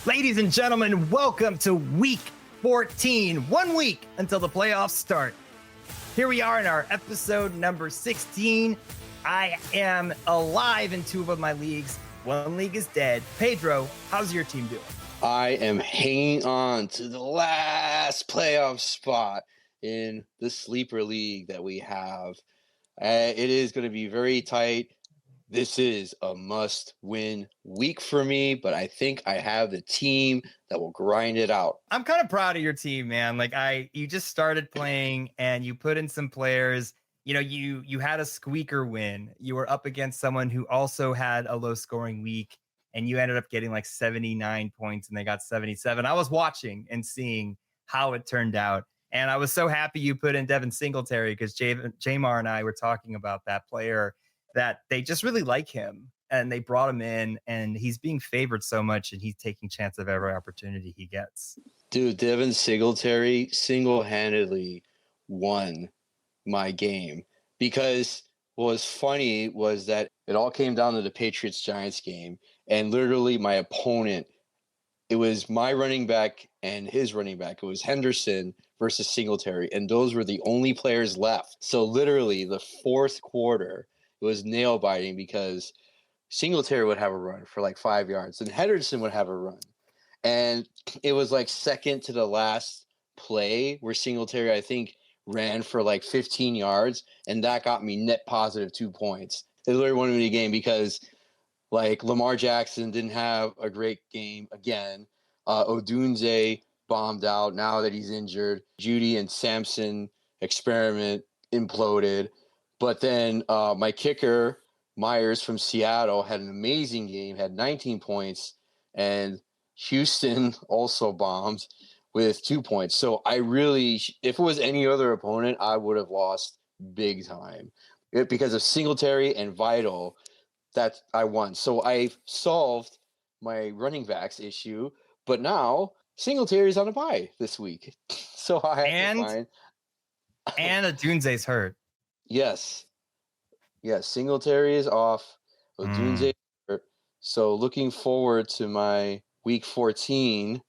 Ladies and gentlemen, welcome to week 14, 1 week until the playoffs start. Here we are in our episode number 16. I am alive in two of my leagues. One league is dead. Pedro, how's your team doing? I am hanging on to the last playoff spot in the Sleeper League that we have. It is going to be very tight. This is a must-win week for me, but I think I have the team that will grind it out. I'm kind of proud of your team, man. You just started playing and you put in some players. You know, you had a squeaker win. You were up against someone who also had a low-scoring week, and you ended up getting like 79 points, and they got 77. I was watching and seeing how it turned out, and I was so happy you put in Devin Singletary because Jamar and I were talking about that player, that they just really like him, and they brought him in, and he's being favored so much, and he's taking chance of every opportunity he gets. Dude, Devin Singletary single-handedly won my game, because what was funny was that it all came down to the Patriots-Giants game, and literally my opponent, it was my running back and his running back. It was Henderson versus Singletary, and those were the only players left. So literally the fourth quarter, it was nail-biting because Singletary would have a run for like 5 yards, and Henderson would have a run. And it was like second to the last play where Singletary, I think, ran for like 15 yards, and that got me net positive 2 points. It literally won me the game because like Lamar Jackson didn't have a great game again. Odunze bombed out now that he's injured. Judy and Samson experiment imploded. But then my kicker, Myers from Seattle, had an amazing game, had 19 points, and Houston also bombed with 2 points. So I really, if it was any other opponent, I would have lost big time. Because of Singletary and Vital, that I won. So I solved my running backs issue, but now Singletary's on a bye this week. So I have to find. And Odunze's hurt. Yes, Singletary is off. Odunze hurt. So looking forward to my week 14.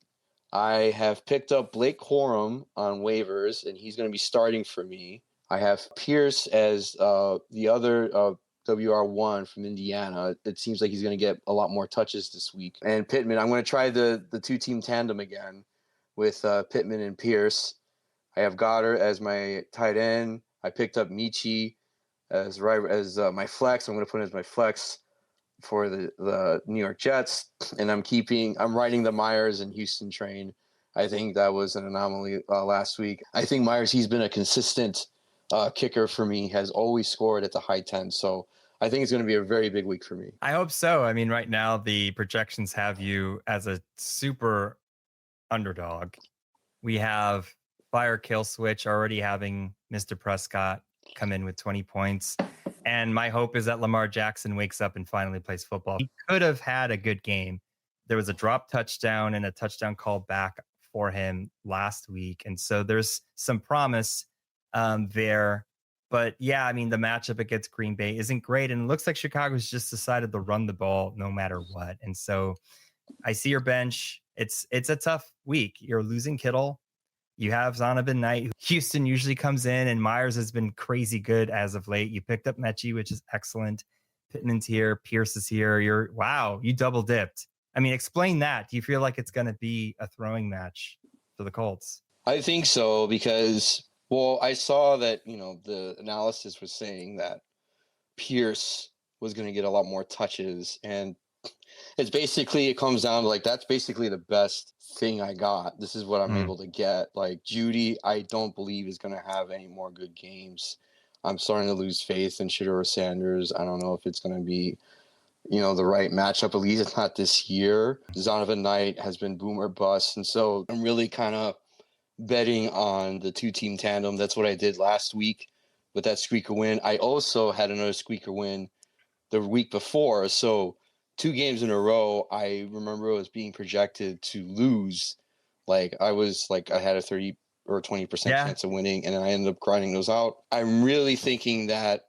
I have picked up Blake Corum on waivers, and he's going to be starting for me. I have Pierce as the other WR1 from Indiana. It seems like he's going to get a lot more touches this week. And Pittman, I'm going to try the two-team tandem again with Pittman and Pierce. I have Goddard as my tight end. I picked up Michi as my flex. I'm going to put him as my flex for the New York Jets. And I'm riding the Myers and Houston train. I think that was an anomaly last week. I think Myers, he's been a consistent kicker for me, has always scored at the high 10. So I think it's going to be a very big week for me. I hope so. I mean, right now the projections have you as a super underdog. We have fire kill switch already having Mr. Prescott come in with 20 points. And my hope is that Lamar Jackson wakes up and finally plays football. He could have had a good game. There was a drop touchdown and a touchdown call back for him last week. And so there's some promise there. But yeah, I mean, the matchup against Green Bay isn't great. And it looks like Chicago's just decided to run the ball no matter what. And so I see your bench. It's a tough week. You're losing Kittle. You have Zonovan Knight. Houston usually comes in, and Myers has been crazy good as of late. You picked up Mechie, which is excellent. Pittman's here. Pierce is here. You double dipped. I mean, explain that. Do you feel like it's going to be a throwing match for the Colts? I think so because, well, I saw that, the analysis was saying that Pierce was going to get a lot more touches, and it comes down to like, that's basically the best thing I got. This is what I'm able to get. Like Judy, I don't believe is going to have any more good games. I'm starting to lose faith in Shedeur Sanders. I don't know if it's going to be, the right matchup. At least it's not this year. Zonovan Knight has been boom or bust. And so I'm really kind of betting on the two-team tandem. That's what I did last week with that squeaker win. I also had another squeaker win the week before. So 2 games in a row, I remember I was being projected to lose. Like I had a 30 or 20% chance of winning, and then I ended up grinding those out. I'm really thinking that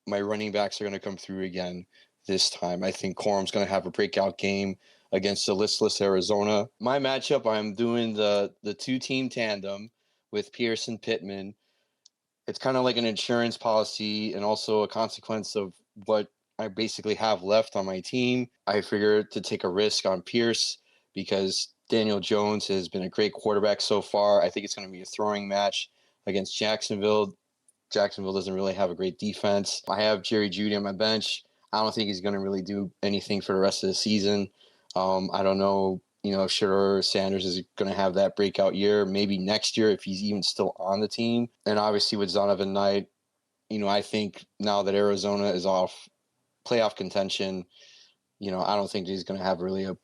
my running backs are going to come through again this time. I think Corum's going to have a breakout game against the listless Arizona. My matchup, I'm doing the two-team tandem with Pierce and Pittman. It's kind of like an insurance policy and also a consequence of what I basically have left on my team. I figured to take a risk on Pierce because Daniel Jones has been a great quarterback so far. I think it's going to be a throwing match against Jacksonville. Jacksonville doesn't really have a great defense. I have Jerry Jeudy on my bench. I don't think he's going to really do anything for the rest of the season. I don't know, if Shedeur Sanders is going to have that breakout year, maybe next year if he's even still on the team. And obviously with Zonovan Knight, I think now that Arizona is off playoff contention, I don't think he's going to have really a,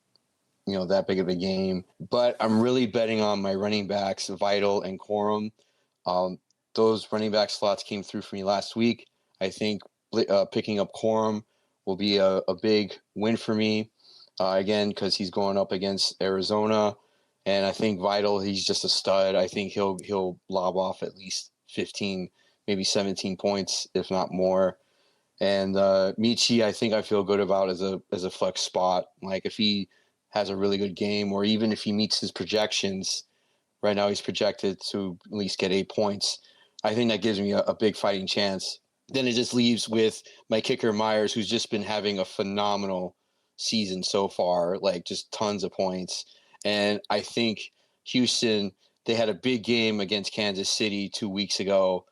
that big of a game. But I'm really betting on my running backs, Vital and Corum. Those running back slots came through for me last week. I think picking up Corum will be a big win for me, again, because he's going up against Arizona. And I think Vital, he's just a stud. I think he'll lob off at least 15, maybe 17 points, if not more. And Michi, I think I feel good about as a flex spot. Like if he has a really good game, or even if he meets his projections, right now he's projected to at least get 8 points. I think that gives me a big fighting chance. Then it just leaves with my kicker Myers, who's just been having a phenomenal season so far, like just tons of points. And I think Houston, they had a big game against Kansas City 2 weeks ago,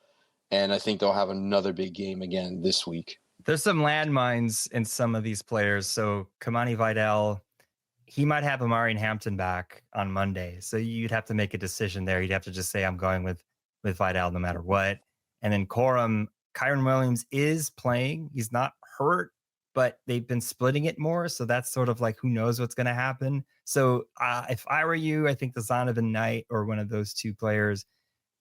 and I think they'll have another big game again this week. There's some landmines in some of these players. So Kamani Vidal, he might have Amari and Hampton back on Monday. So you'd have to make a decision there. You'd have to just say, I'm going with Vidal no matter what. And then Corum, Kyron Williams is playing. He's not hurt, but they've been splitting it more. So that's sort of like, who knows what's going to happen. So if I were you, I think the Zonovan Knight or one of those two players,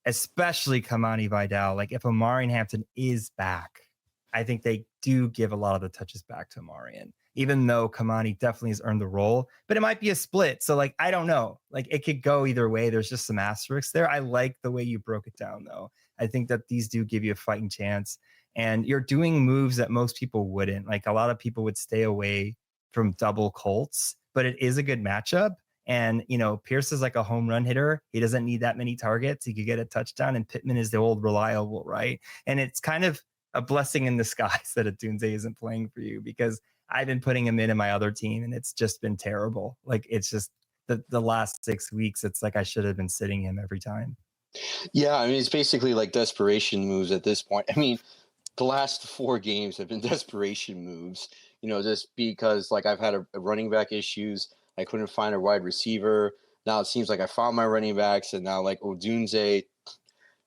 especially Kamani Vidal, like if Amari and Hampton is back, I think they do give a lot of the touches back to Amarian, even though Kamani definitely has earned the role, but it might be a split. So like, I don't know, like it could go either way. There's just some asterisks there. I like the way you broke it down though. I think that these do give you a fighting chance, and you're doing moves that most people wouldn't. Like a lot of people would stay away from double Colts, but it is a good matchup. And, Pierce is like a home run hitter. He doesn't need that many targets. He could get a touchdown, and Pittman is the old reliable, right? And it's kind of a blessing in disguise that Adunze isn't playing for you, because I've been putting him in my other team and it's just been terrible. Like it's just the last 6 weeks, it's like I should have been sitting him every time. Yeah, I mean, it's basically like desperation moves at this point. I mean, the last 4 games have been desperation moves, just because like I've had a running back issues. I couldn't find a wide receiver. Now it seems like I found my running backs, and now like Odunze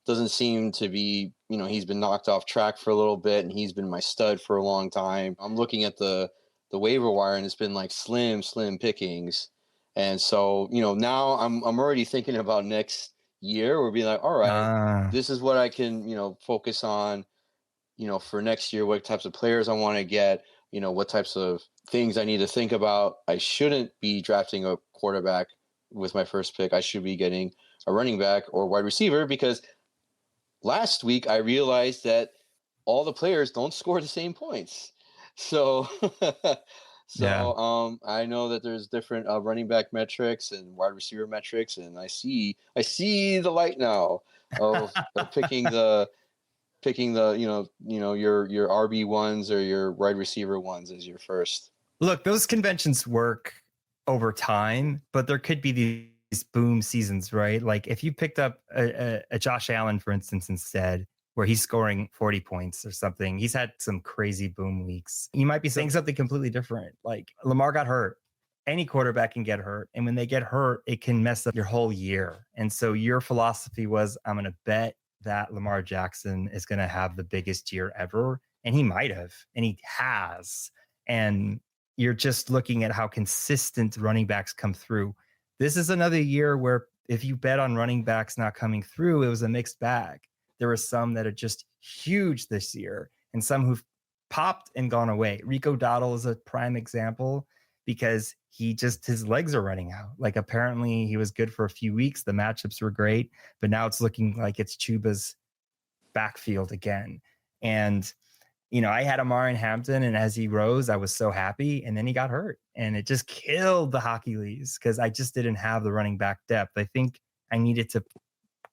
doesn't seem to be, he's been knocked off track for a little bit, and he's been my stud for a long time. I'm looking at the waiver wire, and it's been like slim pickings. And so, now I'm already thinking about next year. We're being like, all right, this is what I can, focus on, for next year, what types of players I want to get, what types of things I need to think about. I shouldn't be drafting a quarterback with my first pick. I should be getting a running back or wide receiver, because last week I realized that all the players don't score the same points. So, I know that there's different running back metrics and wide receiver metrics, and I see the light now of picking the your RB ones or your wide receiver ones as your first. Look, those conventions work over time, but there could be these boom seasons, right? Like if you picked up a Josh Allen, for instance, instead, where he's scoring 40 points or something, he's had some crazy boom weeks. You might be saying something completely different. Like Lamar got hurt. Any quarterback can get hurt. And when they get hurt, it can mess up your whole year. And so your philosophy was, I'm going to bet that Lamar Jackson is going to have the biggest year ever. And he might have, and he has. And you're just looking at how consistent running backs come through. This is another year where if you bet on running backs not coming through, it was a mixed bag. There were some that are just huge this year and some who've popped and gone away. Rico Dowdle is a prime example, because his legs are running out. Like apparently he was good for a few weeks. The matchups were great, but now it's looking like it's Chuba's backfield again. And I had Amar in Hampton, and as he rose, I was so happy. And then he got hurt, and it just killed the hockey leagues because I just didn't have the running back depth. I think I needed to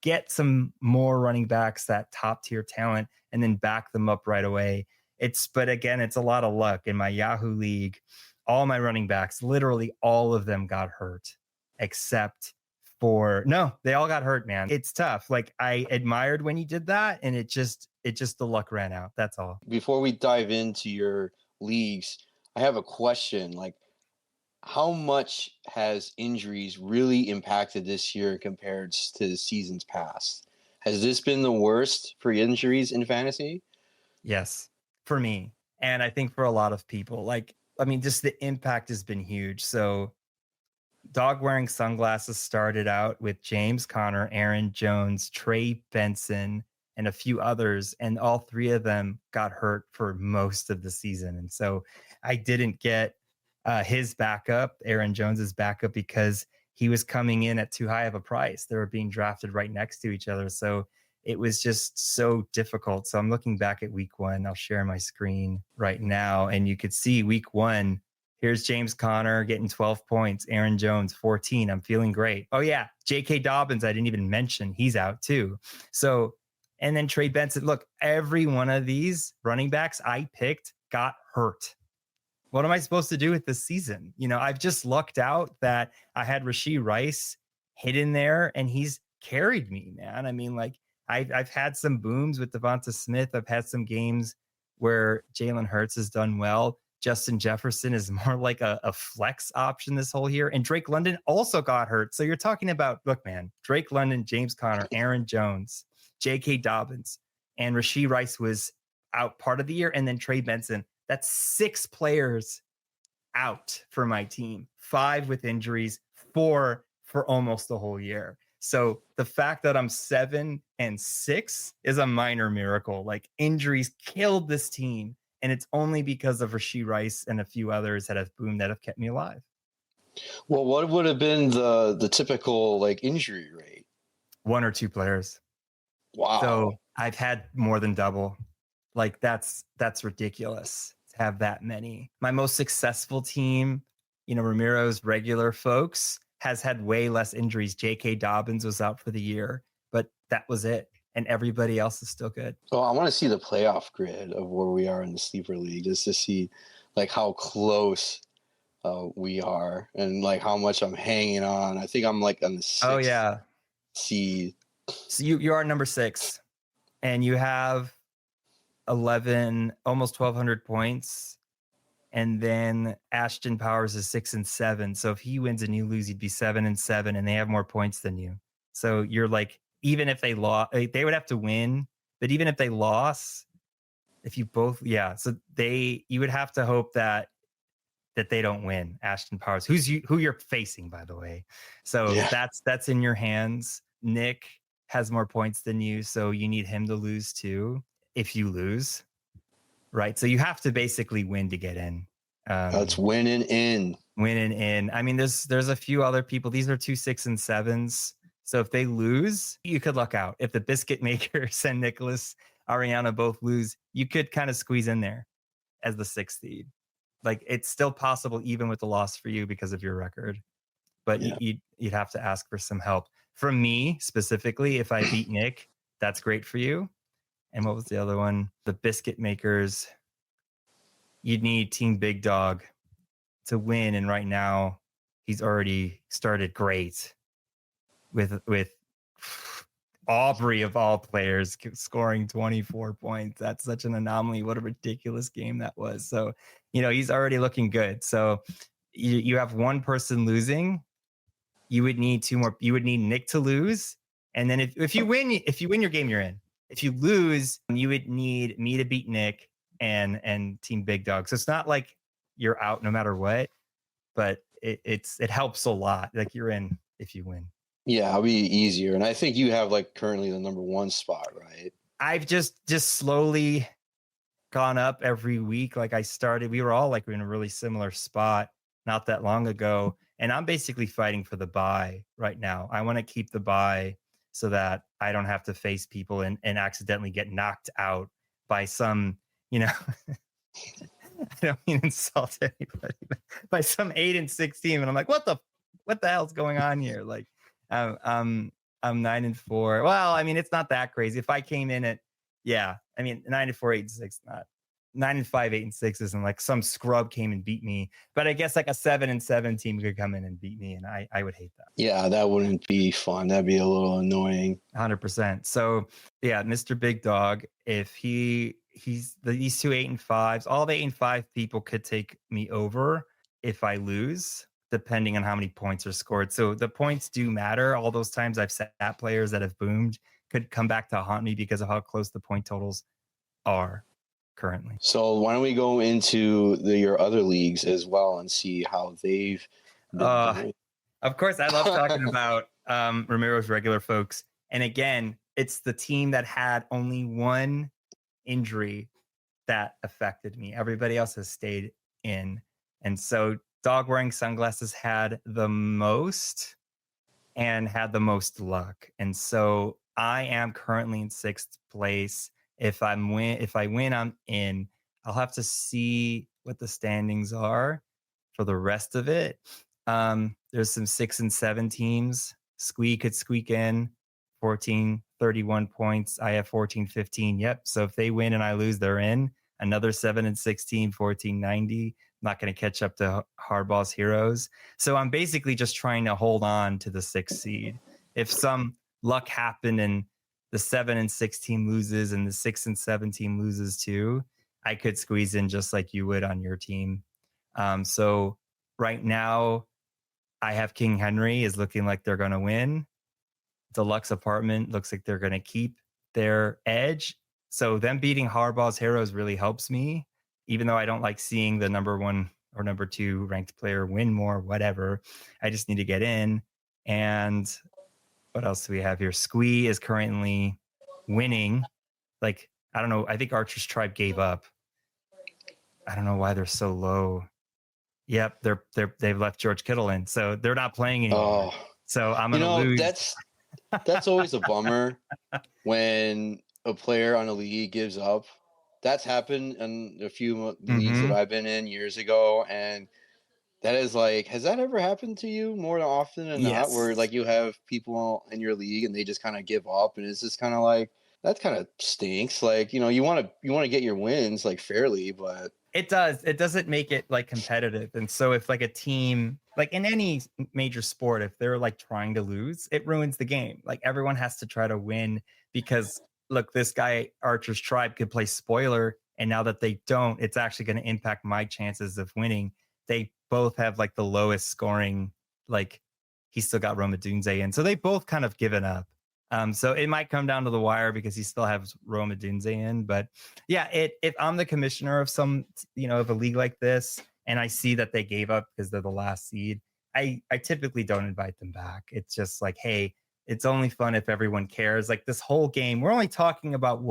get some more running backs, that top tier talent, and then back them up right away. But again, it's a lot of luck. In my Yahoo league, all my running backs, literally all of them got hurt, except no, they all got hurt, man. It's tough. Like, I admired when you did that, and it just the luck ran out. That's all. Before we dive into your leagues, I have a question. Like, how much has injuries really impacted this year compared to the seasons past? Has this been the worst for injuries in fantasy? Yes, for me. And I think for a lot of people, like, I mean, just the impact has been huge. So dog wearing sunglasses started out with James Conner, Aaron Jones, Trey Benson, and a few others. And all three of them got hurt for most of the season. And so I didn't get his backup, Aaron Jones's backup, because he was coming in at too high of a price. They were being drafted right next to each other. So it was just so difficult. So I'm looking back at week one. I'll share my screen right now. And you could see week one, here's James Conner getting 12 points, Aaron Jones 14. I'm feeling great. Oh yeah, J.K. Dobbins, I didn't even mention, he's out too. So, and then Trey Benson, look, every one of these running backs I picked got hurt. What am I supposed to do with this season? I've just lucked out that I had Rashee Rice hidden there, and he's carried me, man. I mean, like, I've had some booms with Devonta Smith. I've had some games where Jalen Hurts has done well. Justin Jefferson is more like a flex option this whole year. And Drake London also got hurt. So you're talking about, look, man, Drake London, James Conner, Aaron Jones, J.K. Dobbins, and Rashee Rice was out part of the year. And then Trey Benson. That's 6 players out for my team, 5 with injuries, 4 for almost the whole year. So the fact that I'm 7-6 is a minor miracle. Like, injuries killed this team, and it's only because of Rashee Rice and a few others that have boomed that have kept me alive. Well, what would have been the typical like injury rate? 1 or 2 players. Wow. So I've had more than double. Like, that's ridiculous to have that many. My most successful team, Ramiro's regular folks, has had way less injuries. J.K. Dobbins was out for the year, but that was it. And everybody else is still good. Well, I want to see the playoff grid of where we are in the Sleeper League, just to see like how close we are and like how much I'm hanging on. I think I'm like on the 6th seed. So you are number 6, and you have 11, almost 1,200 points. And then Ashton Powers is 6-7. So if he wins and you lose, you'd be 7-7, and they have more points than you. So you're like, even if they lost, they would have to win. But even if they lost, if you both, so you would have to hope that they don't win. Ashton Powers, who you're facing, by the way. So that's in your hands. Nick has more points than you, so you need him to lose too. If you lose. Right. So you have to basically win to get in. That's winning in. Winning in. I mean, there's a few other people. These are 2 6-7s. So if they lose, you could luck out. If the Biscuit Makers and Nicholas Ariana both lose, you could kind of squeeze in there as the 6th seed. Like, it's still possible even with the loss for you because of your record. But you'd have to ask for some help. From me specifically, if I beat Nick, that's great for you. And what was the other one? The Biscuit Makers. You'd need Team Big Dog to win. And right now, he's already started great with Aubrey, of all players, scoring 24 points. That's such an anomaly. What a ridiculous game that was. So, he's already looking good. So you have one person losing. You would need 2 more. You would need Nick to lose. And then if you win your game, you're in. If you lose, you would need me to beat Nick and Team Big Dog. So it's not like you're out no matter what, but it helps a lot. Like, you're in if you win. Yeah, it'll be easier. And I think you have like currently the number 1 spot, right? I've just slowly gone up every week. Like, we were all like in a really similar spot not that long ago. And I'm basically fighting for the bye right now. I want to keep the bye so that I don't have to face people and accidentally get knocked out by some you know, I don't mean insult anybody, but by some 8-6 team, and I'm like, what the hell's going on here? Like, I'm 9-4. Well, I mean, it's not that crazy. If I came in at, yeah, I mean, 9-4, 8-6, not 9-5, 8-6 isn't like some scrub came and beat me. But I guess like a 7-7 team could come in and beat me, and I would hate that. Yeah, that wouldn't be fun. That'd be a little annoying. 100%. So yeah, Mr. Big Dog, if these two 8-5s, all the 8-5 people could take me over if I lose, depending on how many points are scored. So the points do matter. All those times I've sat players that have boomed could come back to haunt me because of how close the point totals are currently. So why don't we go into your other leagues as well and see how they've been doing? Of course, I love talking about Ramiro's regular folks. And again, it's the team that had only one injury that affected me. Everybody else has stayed in. And so Dog Wearing Sunglasses had the most and had the most luck. And so I am currently in 6th place. If I win, I'm in. I'll have to see what the standings are for the rest of it. There's some 6 and 7 teams. Squee could squeak in 14, 31 points. I have 14, 15. Yep. So if they win and I lose, they're in. Another 7 and 16, 14, 90. I'm not going to catch up to Hardball's heroes. So I'm basically just trying to hold on to the 6th seed. If some luck happened and the 7 and 6 team loses and the 6 and 7 team loses too, I could squeeze in just like you would on your team. So right now, I have King Henry is looking like they're going to win. Deluxe Apartment looks like they're going to keep their edge. So them beating Harbaugh's heroes really helps me, even though I don't like seeing the number 1 or number 2 ranked player win more, whatever. I just need to get in. And what else do we have here? Squee is currently winning. Like, I don't know. I think Archer's Tribe gave up. I don't know why they're so low. Yep, they've left George Kittle in, so they're not playing anymore. So I'm gonna lose. That's always a bummer when a player on a league gives up. That's happened in a few leagues that I've been in years ago, and that is like, has that ever happened to you more often than not? Where like you have people in your league and they just kind of give up, and it's just kind of like, that kind of stinks. Like, you want to get your wins like fairly, but it doesn't make it like competitive. And so if like a team, like in any major sport, if they're like trying to lose, it ruins the game. Like everyone has to try to win because look, this guy Archer's Tribe could play spoiler, and now that they don't, it's actually going to impact my chances of winning. They both have like the lowest scoring, like he's still got Roma Dunze in. So they both kind of given up. So it might come down to the wire because he still has Roma Dunze in. But yeah, if I'm the commissioner of some, of a league like this, and I see that they gave up because they're the last seed, I typically don't invite them back. It's just like, hey, it's only fun if everyone cares. Like this whole game, we're only talking about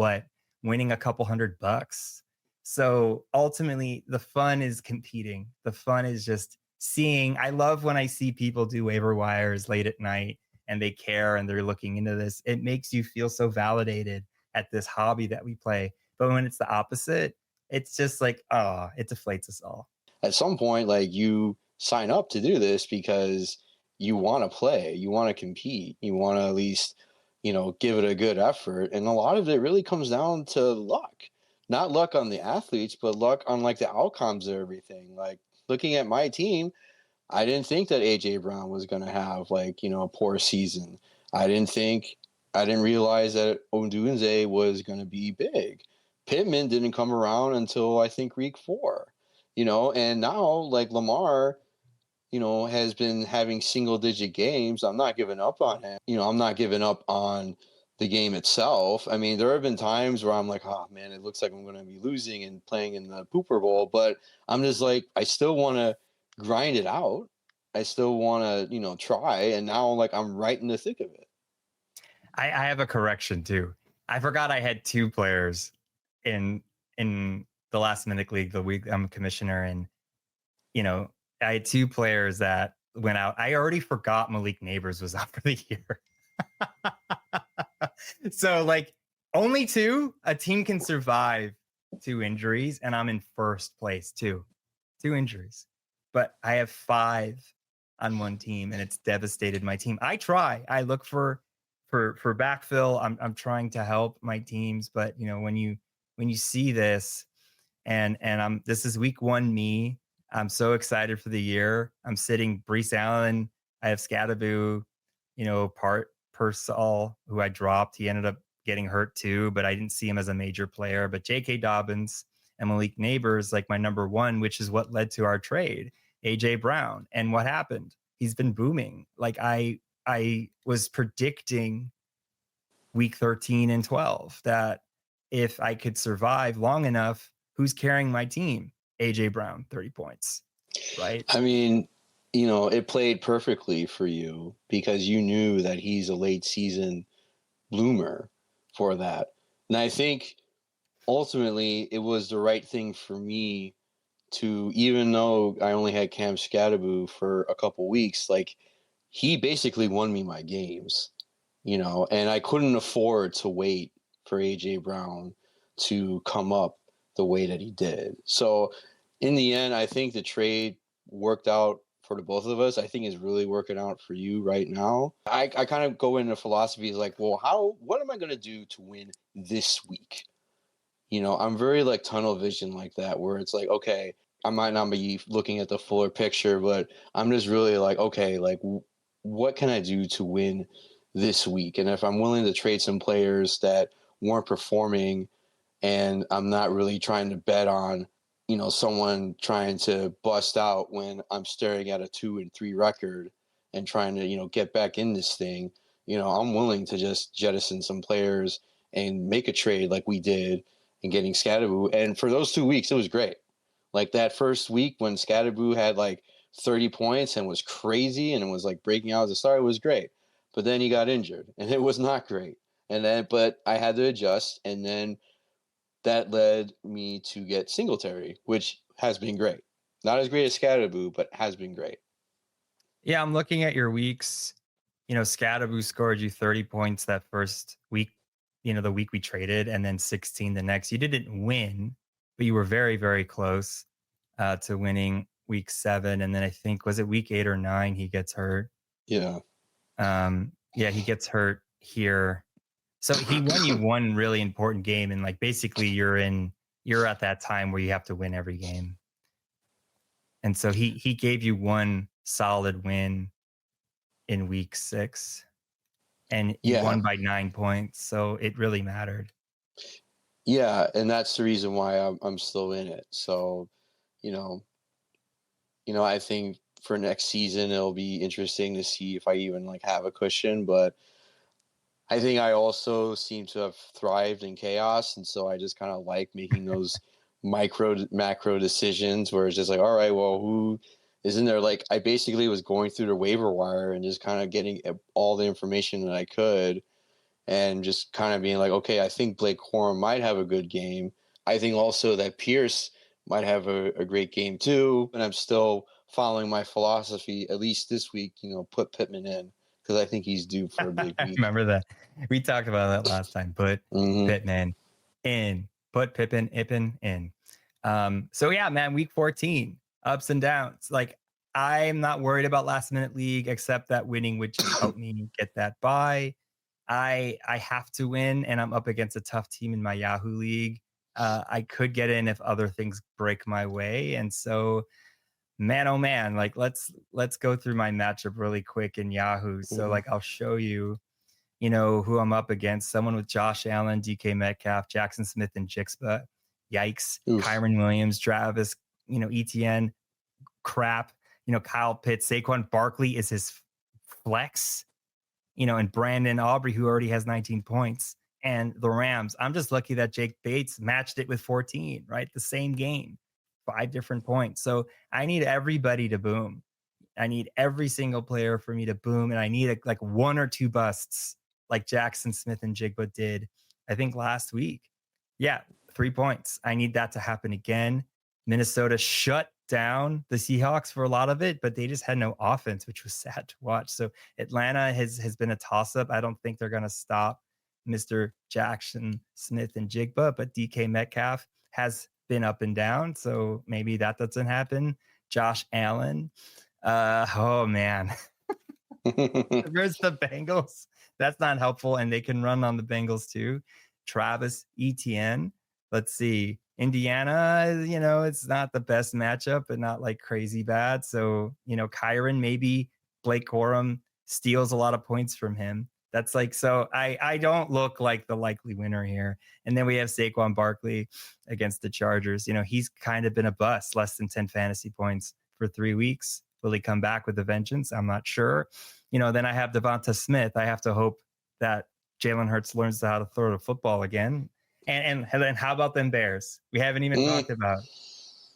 winning a couple $100. So ultimately, the fun is competing. The fun is just seeing. I love when I see people do waiver wires late at night and they care and they're looking into this. It makes you feel so validated at this hobby that we play. But when it's the opposite, it's just like, it deflates us all. At some point, like you sign up to do this because you want to play, you want to compete, you want to at least, give it a good effort. And a lot of it really comes down to luck. Not luck on the athletes, but luck on like the outcomes of everything. Like looking at my team, I didn't think that AJ Brown was going to have like, a poor season. I didn't realize that Odunze was going to be big. Pittman didn't come around until I think week 4, and now like Lamar, has been having single digit games. I'm not giving up on him. I'm not giving up on the game itself. I mean, there have been times where I'm like, oh man, it looks like I'm going to be losing and playing in the Pooper Bowl, but I'm just like, I still want to grind it out. I still want to, try. And now like I'm right in the thick of it. I have a correction too. I forgot I had 2 players in the last minute league, the week I'm a commissioner, and I had 2 players that went out. I already forgot Malik Neighbors was out for the year. So like only 2, a team can survive 2 injuries, and I'm in first place too. 2 injuries. But I have 5 on one team, and it's devastated my team. I look for backfill. I'm trying to help my teams, but when you see this, and this is week 1 me. I'm so excited for the year. I'm sitting Brees Allen. I have Scadaboo, Pearsall, who I dropped. He ended up getting hurt too, but I didn't see him as a major player. But J.K. Dobbins and Malik Neighbors, like my number 1, which is what led to our trade, A.J. Brown. And what happened? He's been booming. Like I was predicting week 13 and 12 that if I could survive long enough, who's carrying my team? A.J. Brown, 30 points, right? I mean, it played perfectly for you because you knew that he's a late season bloomer for that. And I think ultimately it was the right thing for me to, even though I only had Cam Scadaboo for a couple weeks, like he basically won me my games, and I couldn't afford to wait for AJ Brown to come up the way that he did. So in the end, I think the trade worked out for the both of us. I think it's really working out for you right now. I kind of go into philosophies like, well, what am I going to do to win this week? I'm very like tunnel vision like that, where it's like, okay, I might not be looking at the fuller picture, but I'm just really like, okay, like what can I do to win this week? And if I'm willing to trade some players that weren't performing, and I'm not really trying to bet on, someone trying to bust out when I'm staring at a 2-3 record and trying to, get back in this thing, I'm willing to just jettison some players and make a trade like we did in getting Scadaboo. And for those 2 weeks, it was great. Like that first week when Scadaboo had like 30 points and was crazy and it was like breaking out as a star, it was great. But then he got injured and it was not great. But I had to adjust, and then that led me to get Singletary, which has been great. Not as great as Scadaboo, but has been great. Yeah, I'm looking at your weeks. Scadaboo scored you 30 points that first week, the week we traded, and then 16 the next. You didn't win, but you were very, very close to winning week 7. And then I think, was it week 8 or 9, he gets hurt? Yeah. Yeah, he gets hurt here. So he won you one really important game, and like basically you're at that time where you have to win every game. And so he gave you one solid win in week 6, and you won by 9 points. So it really mattered. Yeah, and that's the reason why I'm still in it. So, I think for next season it'll be interesting to see if I even like have a cushion, but I think I also seem to have thrived in chaos, and so I just kind of like making those macro decisions where it's just like, all right, well, who is in there? Like I basically was going through the waiver wire and just kind of getting all the information that I could, and just kind of being like, okay, I think Blake Corum might have a good game. I think also that Pierce might have a great game too, and I'm still following my philosophy, at least this week, put Pittman in, because I think he's due for a big week. Remember that? We talked about that last time. Put Pittman in. Put Pippen in. So yeah, man, week 14, ups and downs. Like I'm not worried about last minute league, except that winning would just help me get that bye. I have to win, and I'm up against a tough team in my Yahoo league. I could get in if other things break my way, and so man, oh man, like let's go through my matchup really quick in Yahoo. So like I'll show you, who I'm up against. Someone with Josh Allen, DK Metcalf, Jackson Smith, and Jixba. Yikes. Oof. Kyron Williams, Travis, ETN, crap. Kyle Pitts, Saquon Barkley is his flex, and Brandon Aubrey, who already has 19 points. And the Rams, I'm just lucky that Jake Bates matched it with 14, right? The same game. 5 different points. So I need everybody to boom. I need every single player for me to boom. And I need like 1 or 2 busts like Jackson Smith and Jigba did, I think last week. Yeah, 3 points. I need that to happen again. Minnesota shut down the Seahawks for a lot of it, but they just had no offense, which was sad to watch. So Atlanta has been a toss-up. I don't think they're going to stop Mr. Jackson Smith and Jigba, but DK Metcalf, has been up and down. So maybe that doesn't happen. Josh Allen. Oh man. There's the Bengals. That's not helpful. And they can run on the Bengals too. Travis Etienne. Let's see. Indiana, it's not the best matchup, but not like crazy bad. So, Kyron, maybe Blake Corum steals a lot of points from him. That's like, so I don't look like the likely winner here. And then we have Saquon Barkley against the Chargers. He's kind of been a bust, less than 10 fantasy points for 3 weeks. Will he come back with a vengeance? I'm not sure. Then I have Devonta Smith. I have to hope that Jalen Hurts learns how to throw the football again. And then how about them Bears? We haven't even talked about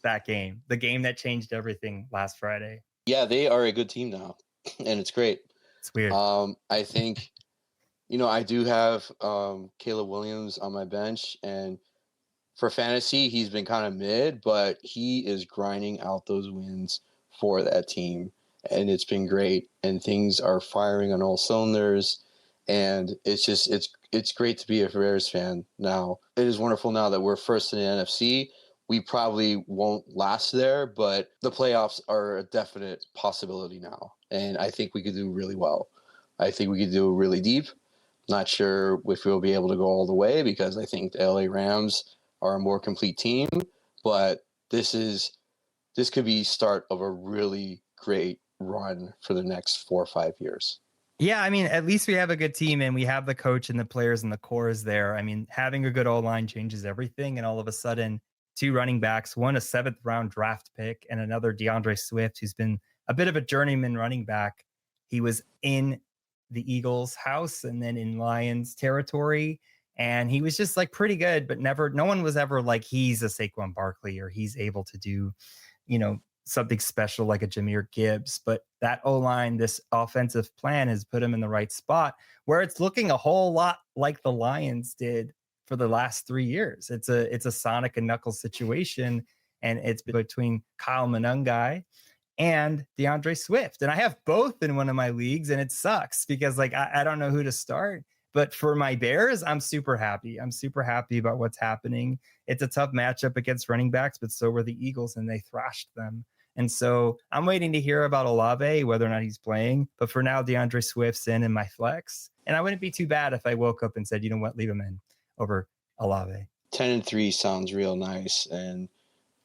that game, the game that changed everything last Friday. Yeah, they are a good team now, and it's great. It's weird. I think, I do have Caleb Williams on my bench, and for fantasy, he's been kind of mid, but he is grinding out those wins for that team, and it's been great, and things are firing on all cylinders, and it's great to be a Bears fan now. It is wonderful now that we're first in the NFC. We probably won't last there, but the playoffs are a definite possibility now, and I think we could do really well. I think we could do really deep. Not sure if we'll be able to go all the way because I think the LA Rams are a more complete team, but this could be start of a really great run for the next 4 or 5 years. Yeah, I mean, at least we have a good team and we have the coach and the players and the core is there. I mean, having a good O-line changes everything. And all of a sudden, 2 running backs, one a 7th round draft pick and another DeAndre Swift, who's been a bit of a journeyman running back. He was in the Eagles' house and then in Lions territory. And he was just like pretty good, but no one was ever like, he's a Saquon Barkley or he's able to do, something special like a Jahmyr Gibbs. But that O-line, this offensive plan has put him in the right spot where it's looking a whole lot like the Lions did for the last 3 years. It's a Sonic and Knuckles situation. And it's between Kyle Monangai and DeAndre Swift. And I have both in one of my leagues and it sucks because like, I don't know who to start. But for my Bears, I'm super happy. I'm super happy about what's happening. It's a tough matchup against running backs, but so were the Eagles, and they thrashed them. And so I'm waiting to hear about Olave, whether or not he's playing. But for now, DeAndre Swift's in my flex. And I wouldn't be too bad if I woke up and said, you know what, leave him in over Olave. 10-3 sounds real nice. And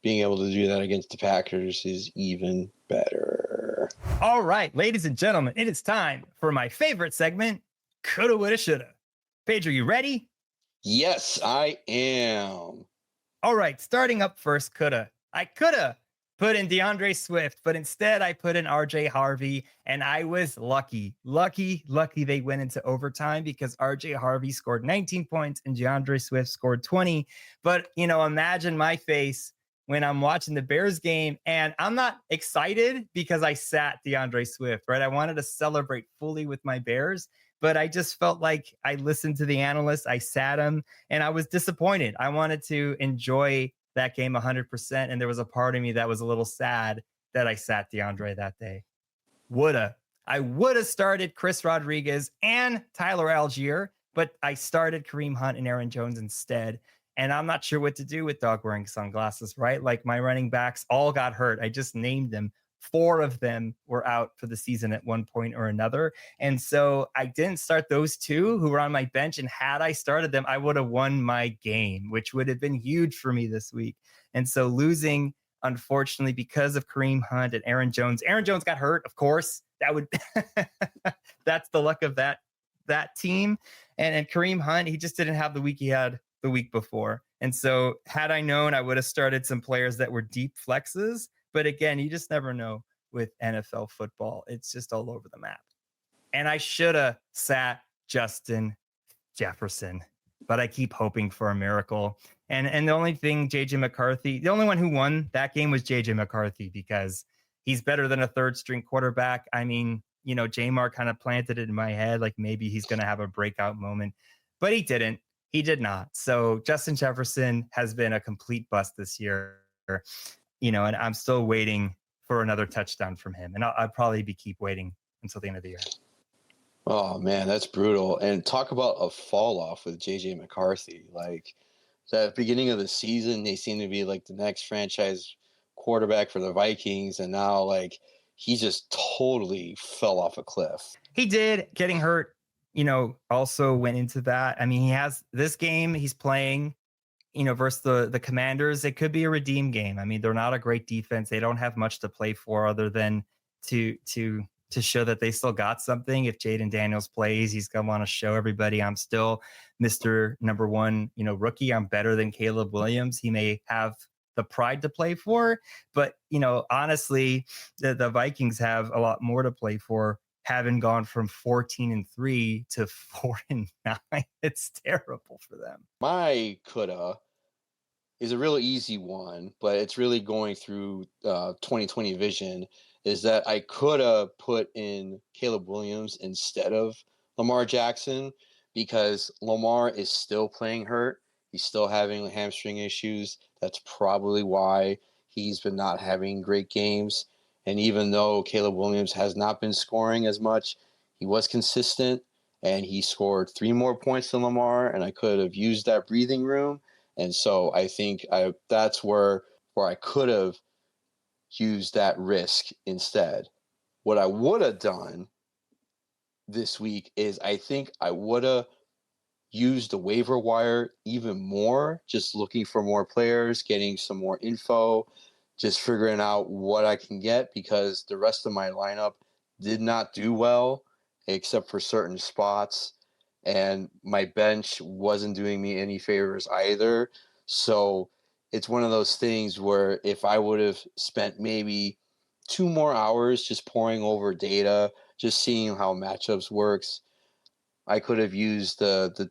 being able to do that against the Packers is even better. All right, ladies and gentlemen, it is time for my favorite segment, Coulda, Woulda, Shoulda. Pedro, you ready? Yes, I am. All right, starting up first, Coulda. I coulda put in DeAndre Swift, but instead I put in RJ Harvey, and I was lucky they went into overtime because RJ Harvey scored 19 points and DeAndre Swift scored 20. But, imagine my face when I'm watching the Bears game, and I'm not excited because I sat DeAndre Swift, right? I wanted to celebrate fully with my Bears, but I just felt like I listened to the analysts, I sat him, and I was disappointed. I wanted to enjoy that game 100%, and there was a part of me that was a little sad that I sat DeAndre that day. I would have started Chris Rodriguez and Tyler Algier, but I started Kareem Hunt and Aaron Jones instead. And I'm not sure what to do with dog wearing sunglasses, right? Like my running backs all got hurt. I just named them. 4 of them were out for the season at one point or another. And so I didn't start those 2 who were on my bench. And had I started them, I would have won my game, which would have been huge for me this week. And so losing, unfortunately, because of Kareem Hunt and Aaron Jones got hurt, of course. That's the luck of that team. And Kareem Hunt, he just didn't have the week he had the week before. And so had I known, I would have started some players that were deep flexes. But again, you just never know with NFL football. It's just all over the map. And I should have sat Justin Jefferson, but I keep hoping for a miracle. And the only thing, JJ McCarthy, the only one who won that game was JJ McCarthy because he's better than a 3rd string quarterback. I mean, Jamar kind of planted it in my head, like maybe he's going to have a breakout moment, but he didn't. He did not. So Justin Jefferson has been a complete bust this year. And I'm still waiting for another touchdown from him. And I'll probably keep waiting until the end of the year. Oh, man, that's brutal. And talk about a fall off with J.J. McCarthy. Like, So at the beginning of the season, they seem to be like the next franchise quarterback for the Vikings, and now like he just totally fell off a cliff. He did. Getting hurt, also went into that. I mean, he has this game he's playing, versus the Commanders. It could be a redeem game. I mean, they're not a great defense. They don't have much to play for other than to show that they still got something. If Jaden Daniels plays, he's going to want to show everybody I'm still Mr. Number One, rookie. I'm better than Caleb Williams. He may have the pride to play for, but honestly, the Vikings have a lot more to play for, having gone from 14-3 to 4-9. It's terrible for them. My coulda is a real easy one, but it's really going through 2020 vision, is that I could have put in Caleb Williams instead of Lamar Jackson, because Lamar is still playing hurt. He's still having hamstring issues. That's probably why he's been not having great games. And even though Caleb Williams has not been scoring as much, he was consistent, and he scored 3 more points than Lamar, and I could have used that breathing room. And so I think that's where I could have used that risk instead. What I would have done this week is I think I would have used the waiver wire even more, just looking for more players, getting some more info, just figuring out what I can get, because the rest of my lineup did not do well except for certain spots. And my bench wasn't doing me any favors either. So it's one of those things where if I would have spent maybe 2 more hours just poring over data, just seeing how matchups works, I could have used the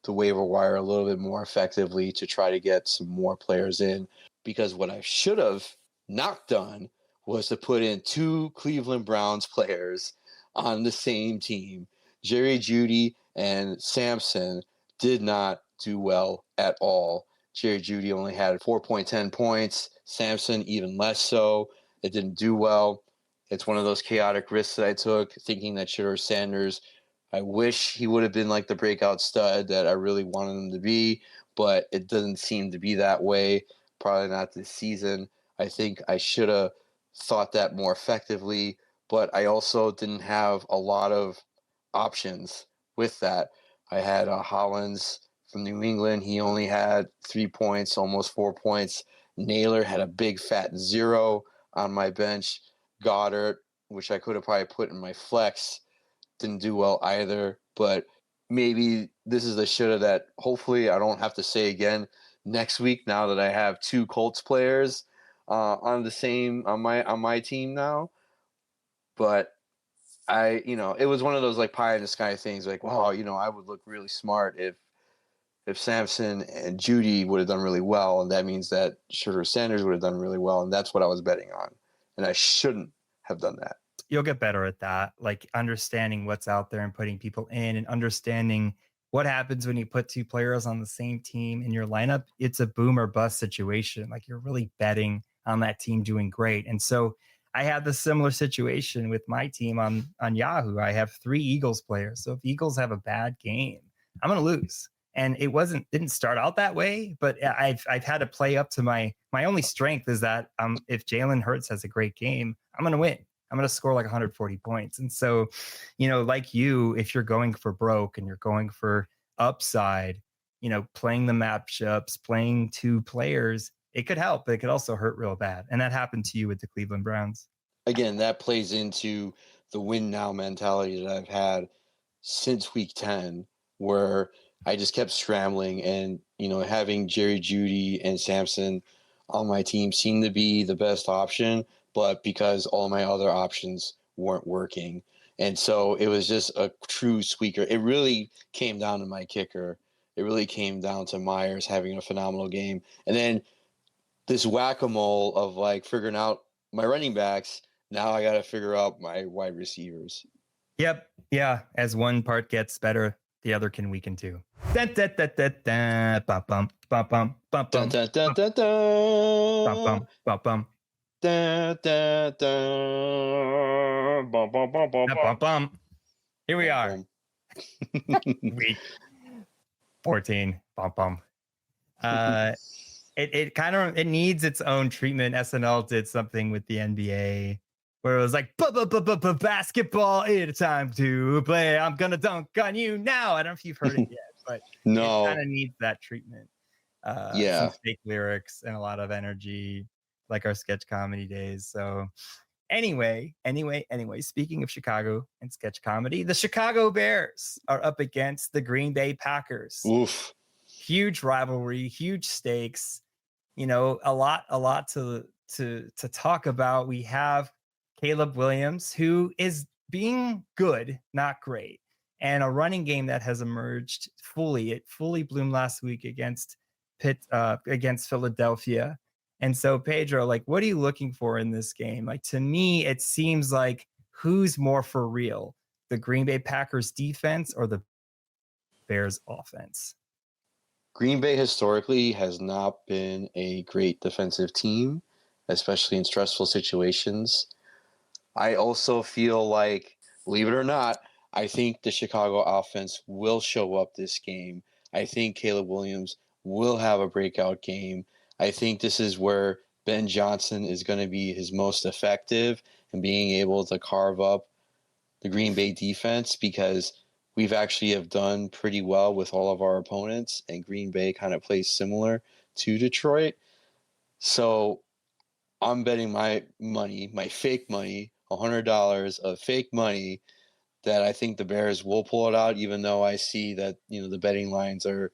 waiver wire a little bit more effectively to try to get some more players in. Because what I should have not done was to put in 2 Cleveland Browns players on the same team. Jerry Jeudy and Sampson did not do well at all. Jerry Jeudy only had 4.10 points. Sampson even less so. It didn't do well. It's one of those chaotic risks that I took, thinking that Shedeur Sanders, I wish he would have been like the breakout stud that I really wanted him to be, but it doesn't seem to be that way. Probably not this season. I think I should have thought that more effectively, but I also didn't have a lot of options with that. I had Hollins from New England. He only had 3 points, almost 4 points. Naylor had a big fat 0 on my bench. Goddard, which I could have probably put in my flex, didn't do well either. But maybe this is the shoulda that hopefully I don't have to say again next week, now that I have 2 Colts players on my team now. But it was one of those like pie in the sky things, like, wow, I would look really smart if Sampson and Jeudy would have done really well, and that means that Shedeur Sanders would have done really well, and that's what I was betting on, and I shouldn't have done that. You'll get better at that, like understanding what's out there and putting people in, and understanding what happens when you put 2 players on the same team in your lineup. It's a boom or bust situation. Like, you're really betting on that team doing great. And so I had the similar situation with my team on Yahoo. I have 3 Eagles players. So if Eagles have a bad game, I'm going to lose. And it didn't start out that way, but I've had to play up to my only strength is that if Jalen Hurts has a great game, I'm going to win. I'm going to score like 140 points. And so, like you, if you're going for broke and you're going for upside, playing the matchups, playing 2 players, it could help, but it could also hurt real bad. And that happened to you with the Cleveland Browns. Again, that plays into the win now mentality that I've had since week 10, where I just kept scrambling, and, having Jerry Jeudy and Sampson on my team seemed to be the best option, but because all my other options weren't working. And so it was just a true squeaker. It really came down to my kicker. It really came down to Myers having a phenomenal game. And then this whack-a-mole of like figuring out my running backs. Now I got to figure out my wide receivers. Yep. Yeah. As one part gets better, the other can weaken too. Dun, dun, dun, dun, dun. Bum, bum, bum, bum, bum, Dun, dun, dun, dun, bum, bum, bum, bum. dun, dun, dun. Bum, bum, bum, bum, Bum, bum. Here we are. Bum. Week 14. Bum, bum. Uh, it kind of it needs its own treatment. SNL did something with the NBA where it was like basketball, it's time to play. I'm gonna dunk on you now. I don't know if you've heard it yet, but it kind No. of needs that treatment. Some Yeah. fake lyrics and a lot of energy, like our sketch comedy days. So anyway, speaking of Chicago and sketch comedy, the Chicago Bears are up against the Green Bay Packers. Oof. Huge rivalry, huge stakes, a lot to talk about. We have Caleb Williams, who is being good, not great, and a running game that has emerged fully. It fully bloomed last week against against Philadelphia. And so, Pedro, like, what are you looking for in this game? Like, to me, it seems like who's more for real, the Green Bay Packers defense or the Bears offense? Green Bay historically has not been a great defensive team, especially in stressful situations. I also feel like, believe it or not, I think the Chicago offense will show up this game. I think Caleb Williams will have a breakout game. I think this is where Ben Johnson is going to be his most effective and being able to carve up the Green Bay defense, because we've actually have done pretty well with all of our opponents, and Green Bay kind of plays similar to Detroit. So I'm betting my money, my fake money, $100 of fake money, that I think the Bears will pull it out, even though I see that, the betting lines are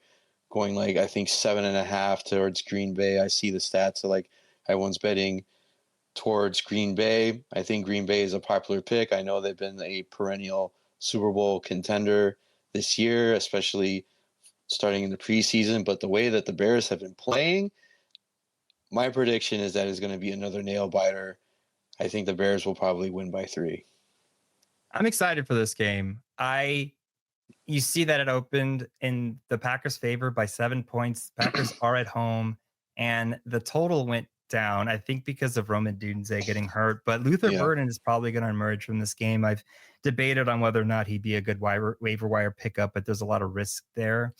going like, I think 7.5 towards Green Bay. I see the stats are like everyone's betting towards Green Bay. I think Green Bay is a popular pick. I know they've been a perennial Super Bowl contender this year, especially starting in the preseason. But the way that the Bears have been playing, my prediction is that it's going to be another nail biter. I think the Bears will probably win by 3. I'm excited for this game. You see that it opened in the Packers' favor by 7 points. Packers are at home, and the total went down, I think, because of Roman Dunze getting hurt. But Luther Burden is probably going to emerge from this game. I've debated on whether or not he'd be a good waiver wire pickup, but there's a lot of risk there.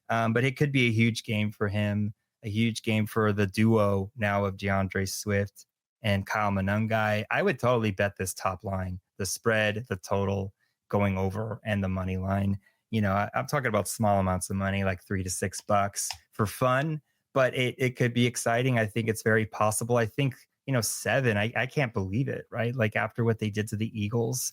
But it could be a huge game for him, a huge game for the duo now of DeAndre Swift and Kyle Monangai. I would totally bet this top line, the spread, the total going over, and the money line. I'm talking about small amounts of money, like $3 to $6 for fun, but it could be exciting. I think it's very possible. I think, 7, I can't believe it, right? Like after what they did to the Eagles,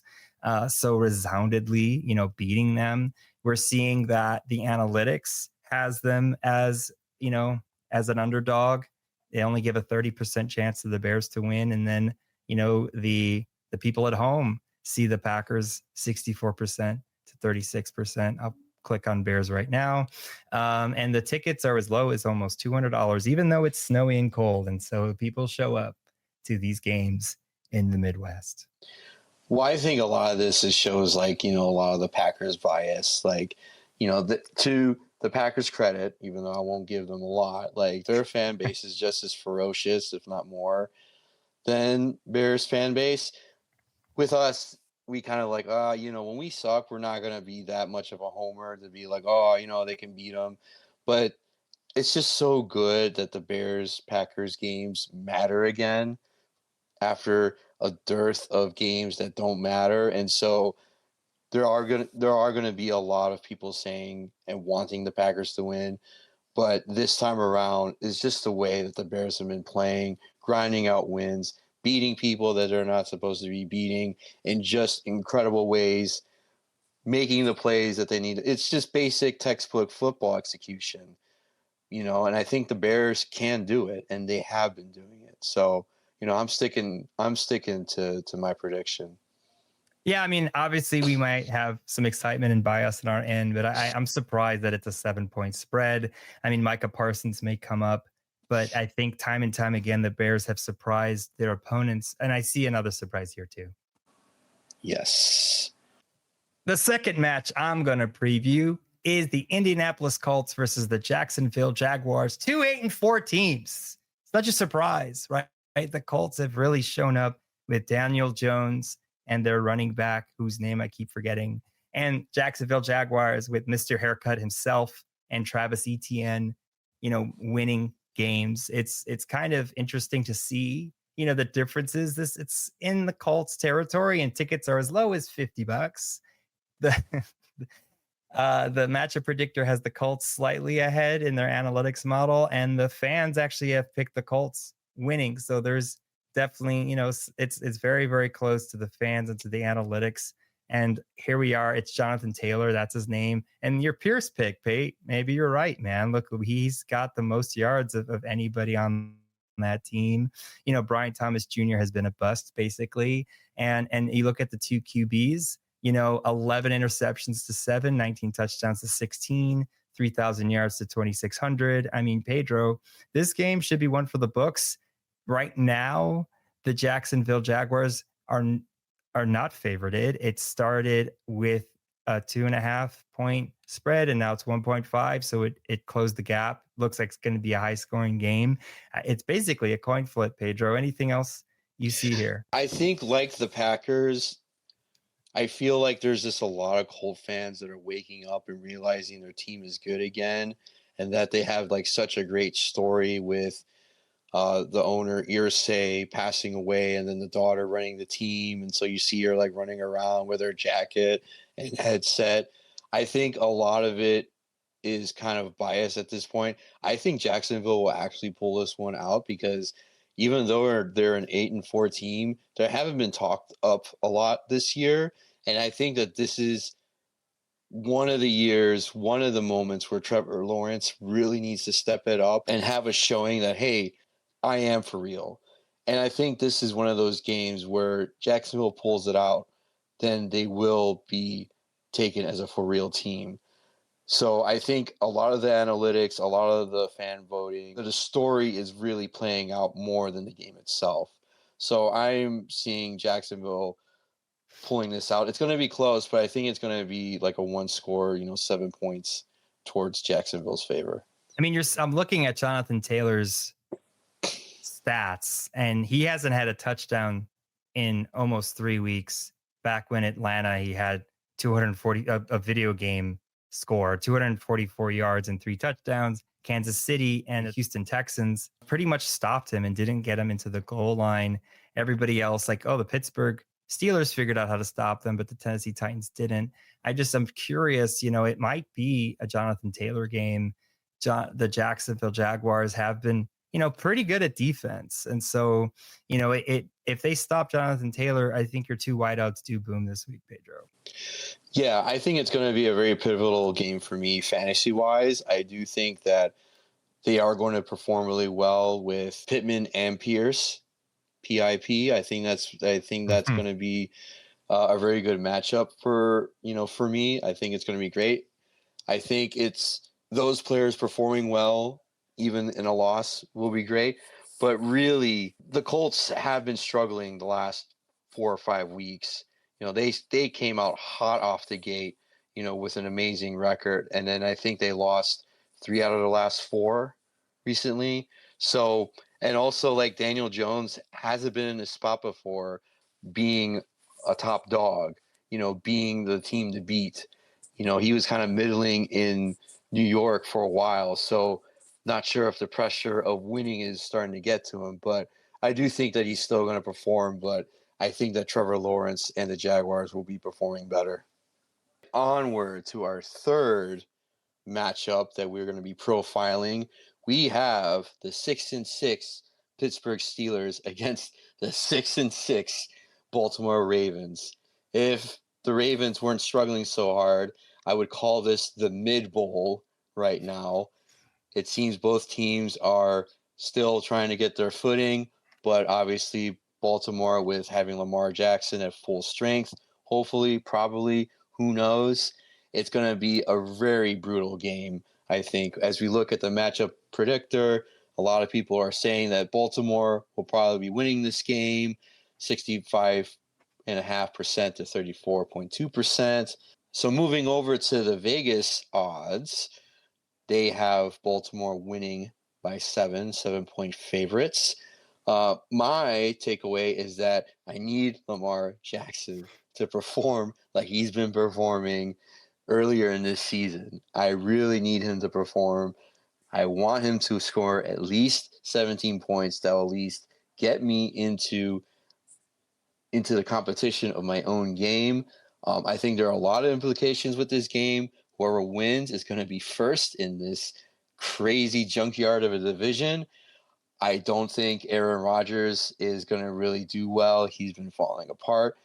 so resoundedly, beating them, we're seeing that the analytics has them as an underdog. They only give a 30% chance of the Bears to win. And then, the people at home see the Packers 64% to 36%. I'll click on Bears right now. And the tickets are as low as almost $200, even though it's snowy and cold. And so people show up to these games in the Midwest. Well, I think a lot of this shows like, a lot of the Packers bias, like, to the Packers credit, even though I won't give them a lot, like their fan base is just as ferocious, if not more, than Bears fan base. With us, we kind of like, when we suck, we're not going to be that much of a homer to be like, they can beat them. But it's just so good that the Bears-Packers games matter again after a dearth of games that don't matter. And so there are gonna be a lot of people saying and wanting the Packers to win, but this time around is just the way that the Bears have been playing, grinding out wins, beating people that they're not supposed to be beating in just incredible ways, making the plays that they need. It's just basic textbook football execution, and I think the Bears can do it, and they have been doing it. So, I'm sticking to my prediction. Yeah, I mean, obviously we might have some excitement and bias on our end, but I'm surprised that it's a 7-point spread. I mean, Micah Parsons may come up, but I think time and time again, the Bears have surprised their opponents. And I see another surprise here too. Yes. The second match I'm going to preview is the Indianapolis Colts versus the Jacksonville Jaguars, 2-8-4 teams. Such a surprise, right? The Colts have really shown up with Daniel Jones and their running back, whose name I keep forgetting, and Jacksonville Jaguars with Mr. Haircut himself and Travis Etienne. winning games. It's kind of interesting to see, the differences. It's in the Colts territory, and tickets are as low as $50. The the matchup predictor has the Colts slightly ahead in their analytics model, and the fans actually have picked the Colts winning. So there's definitely, it's very, very close to the fans and to the analytics. And here we are. It's Jonathan Taylor. That's his name. And your Pierce pick, Pate, maybe you're right, man. Look, he's got the most yards of anybody on that team. Brian Thomas Jr. has been a bust, basically. And you look at the two QBs, 11 interceptions to 7, 19 touchdowns to 16, 3,000 yards to 2,600. I mean, Pedro, this game should be one for the books. Right now, the Jacksonville Jaguars are not favorited. It started with a 2.5 point spread, and now it's 1.5. So it closed the gap. Looks like it's going to be a high scoring game. It's basically a coin flip, Pedro. Anything else you see here? I think, like the Packers, I feel like there's just a lot of Colt fans that are waking up and realizing their team is good again, and that they have like such a great story with the owner Irsay passing away, and then the daughter running the team, and so you see her like running around with her jacket and headset. I think a lot of it is kind of biased at this point. I think Jacksonville will actually pull this one out, because even though they're an 8-4 team, they haven't been talked up a lot this year, and I think that this is one of the moments where Trevor Lawrence really needs to step it up and have a showing that, hey, I am for real. And I think this is one of those games where Jacksonville pulls it out, then they will be taken as a for real team. So I think a lot of the analytics, a lot of the fan voting, the story is really playing out more than the game itself. So I'm seeing Jacksonville pulling this out. It's going to be close, but I think it's going to be like a one score, 7 points towards Jacksonville's favor. I mean, I'm looking at Jonathan Taylor's stats, and he hasn't had a touchdown in almost 3 weeks. Back when Atlanta, he had 240, a video game score, 244 yards and 3 touchdowns. Kansas City and the Houston Texans pretty much stopped him and didn't get him into the goal line. Everybody else, like, the Pittsburgh Steelers figured out how to stop them, but the Tennessee Titans didn't. I'm curious, it might be a Jonathan Taylor game. The Jacksonville Jaguars have been, pretty good at defense. And so, if they stop Jonathan Taylor, I think your two wideouts do boom this week, Pedro. Yeah, I think it's going to be a very pivotal game for me fantasy-wise. I do think that they are going to perform really well with Pittman and Pierce, PIP. I think that's going to be a very good matchup for me. I think it's going to be great. I think it's those players performing well, even in a loss, will be great. But really, the Colts have been struggling the last 4 or 5 weeks. They came out hot off the gate, with an amazing record. And then I think they lost 3 out of the last 4 recently. So, and also like Daniel Jones hasn't been in this spot before, being a top dog, being the team to beat. He was kind of middling in New York for a while. So not sure if the pressure of winning is starting to get to him, but I do think that he's still going to perform. But I think that Trevor Lawrence and the Jaguars will be performing better. Onward to our third matchup that we're going to be profiling. We have the 6-6 Pittsburgh Steelers against the 6-6 Baltimore Ravens. If the Ravens weren't struggling so hard, I would call this the mid bowl right now. It seems both teams are still trying to get their footing, but obviously Baltimore, with having Lamar Jackson at full strength, hopefully, probably, who knows? It's going to be a very brutal game, I think. As we look at the matchup predictor, a lot of people are saying that Baltimore will probably be winning this game, 65.5% to 34.2%. So moving over to the Vegas odds, they have Baltimore winning by 7-point favorites. My takeaway is that I need Lamar Jackson to perform like he's been performing earlier in this season. I really need him to perform. I want him to score at least 17 points that will at least get me into the competition of my own game. I think there are a lot of implications with this game. Whoever wins is going to be first in this crazy junkyard of a division. I don't think Aaron Rodgers is going to really do well. He's been falling apart.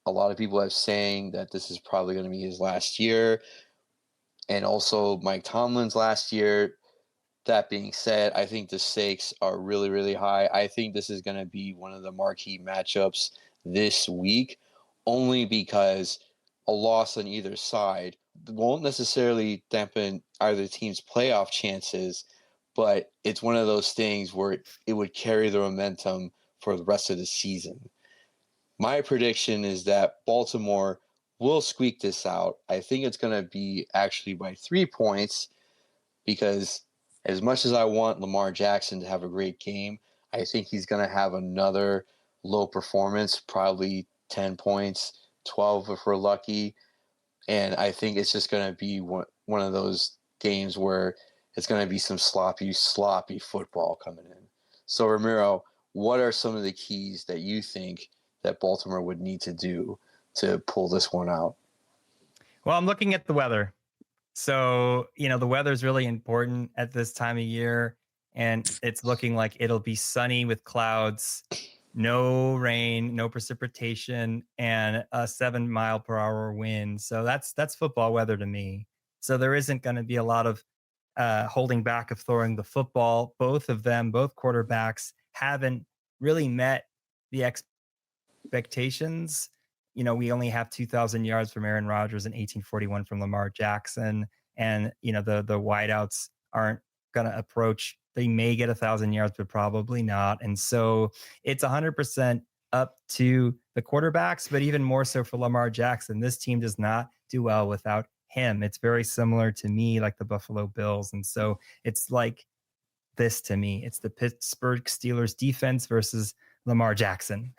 A lot of people are saying that this is probably going to be his last year, and also Mike Tomlin's last year. That being said, I think the stakes are really, really high. I think this is going to be one of the marquee matchups this week, only because a loss on either side won't necessarily dampen either team's playoff chances, but it's one of those things where it would carry the momentum for the rest of the season. My prediction is that Baltimore will squeak this out. I think it's going to be actually by 3 points, because as much as I want Lamar Jackson to have a great game, I think he's going to have another low performance, probably 10 points, 12 if we're lucky. And I think it's just going to be one of those games where it's going to be some sloppy football coming in. So, Ramiro, what are some of the keys that you think that Baltimore would need to do to pull this one out? Well, I'm looking at the weather. So, the weather is really important at this time of year, and it's looking like it'll be sunny with clouds, no rain, no precipitation, and a 7-mile-per-hour wind. So that's football weather to me. So there isn't going to be a lot of holding back of throwing the football. Both quarterbacks haven't really met the expectations. We only have 2,000 yards from Aaron Rodgers and 1841 from Lamar Jackson. And, the wideouts aren't going to approach. They may get 1,000 yards, but probably not. And so it's 100% up to the quarterbacks, but even more so for Lamar Jackson. This team does not do well without him. It's very similar to me, like the Buffalo Bills. And so it's like this to me. It's the Pittsburgh Steelers defense versus Lamar Jackson.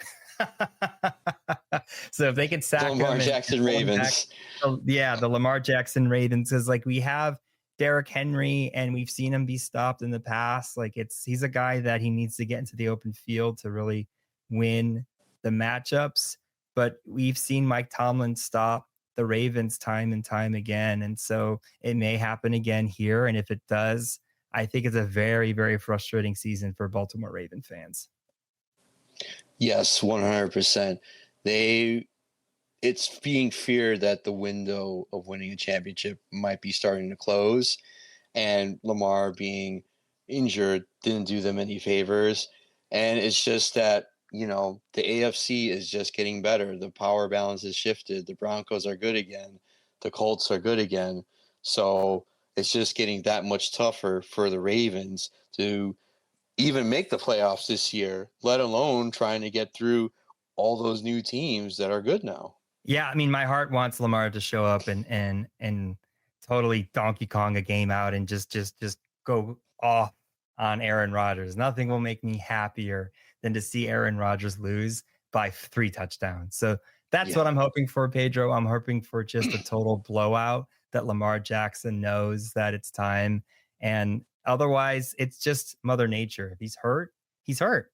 So if they can sack Lamar Jackson Ravens. The Lamar Jackson Ravens is like, we have Derrick Henry and we've seen him be stopped in the past. Like he's a guy that he needs to get into the open field to really win the matchups. But we've seen Mike Tomlin stop the Ravens time and time again. And so it may happen again here. And if it does, I think it's a very, very frustrating season for Baltimore Raven fans. Yes, 100%. It's being feared that the window of winning a championship might be starting to close, and Lamar being injured didn't do them any favors. And it's just that, the AFC is just getting better. The power balance has shifted. The Broncos are good again. The Colts are good again. So it's just getting that much tougher for the Ravens to even make the playoffs this year, let alone trying to get through all those new teams that are good now. Yeah, I mean, my heart wants Lamar to show up and totally Donkey Kong a game out and just go off on Aaron Rodgers. Nothing will make me happier than to see Aaron Rodgers lose by 3 touchdowns. So that's what I'm hoping for, Pedro. I'm hoping for just a total blowout, that Lamar Jackson knows that it's time. And otherwise, it's just Mother Nature. If he's hurt,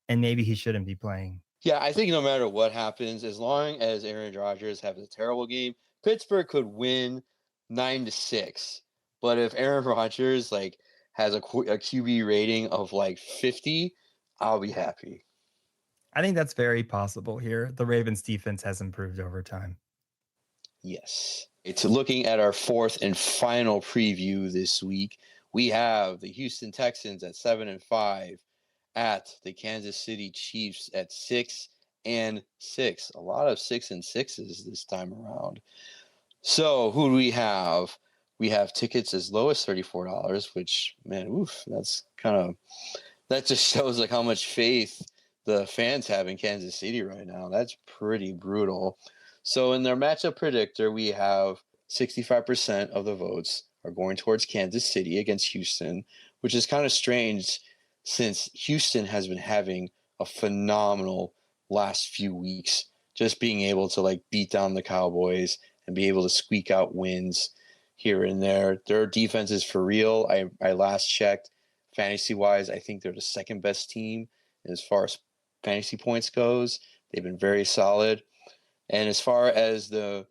and maybe he shouldn't be playing. Yeah, I think no matter what happens, as long as Aaron Rodgers has a terrible game, Pittsburgh could win 9-6. But if Aaron Rodgers has a QB rating of 50, I'll be happy. I think that's very possible here. The Ravens defense has improved over time. Yes. It's looking at our fourth and final preview this week. We have the Houston Texans at 7-5 at the Kansas City Chiefs at 6-6. A lot of 6-6s this time around. So who do we have? We have tickets as low as $34, which, man, that just shows how much faith the fans have in Kansas City right now. That's pretty brutal. So in their matchup predictor, we have 65% of the votes are going towards Kansas City against Houston, which is kind of strange since Houston has been having a phenomenal last few weeks, just being able to beat down the Cowboys and be able to squeak out wins here and there. Their defense is for real. I last checked. fantasy-wise, I think they're the second best team as far as fantasy points goes. They've been very solid. And as far as the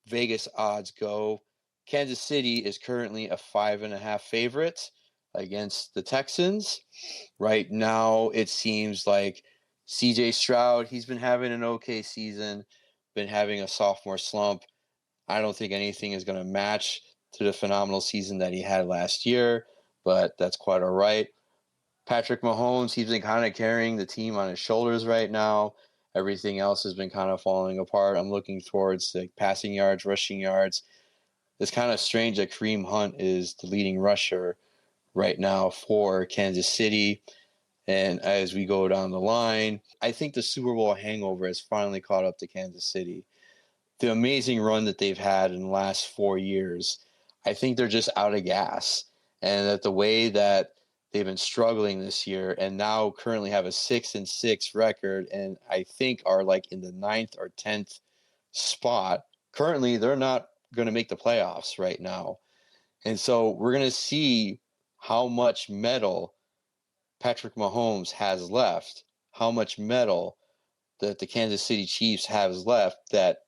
Vegas odds go, Kansas City is currently a 5.5 favorite against the Texans. Right now, it seems like CJ Stroud, he's been having an okay season, been having a sophomore slump. I don't think anything is going to match to the phenomenal season that he had last year, but that's quite all right. Patrick Mahomes, he's been kind of carrying the team on his shoulders right now. Everything else has been kind of falling apart. I'm looking towards like passing yards, rushing yards. It's kind of strange that Kareem Hunt is the leading rusher right now for Kansas City. And as we go down the line, I think the Super Bowl hangover has finally caught up to Kansas City. The amazing run that they've had in the last 4 years, I think they're just out of gas. And that the way that they've been struggling this year and now currently have a 6-6 record and I think are like in the 9th or 10th spot. Currently, they're not going to make the playoffs right now. And so we're going to see how much metal Patrick Mahomes has left, how much metal that the Kansas City Chiefs has left that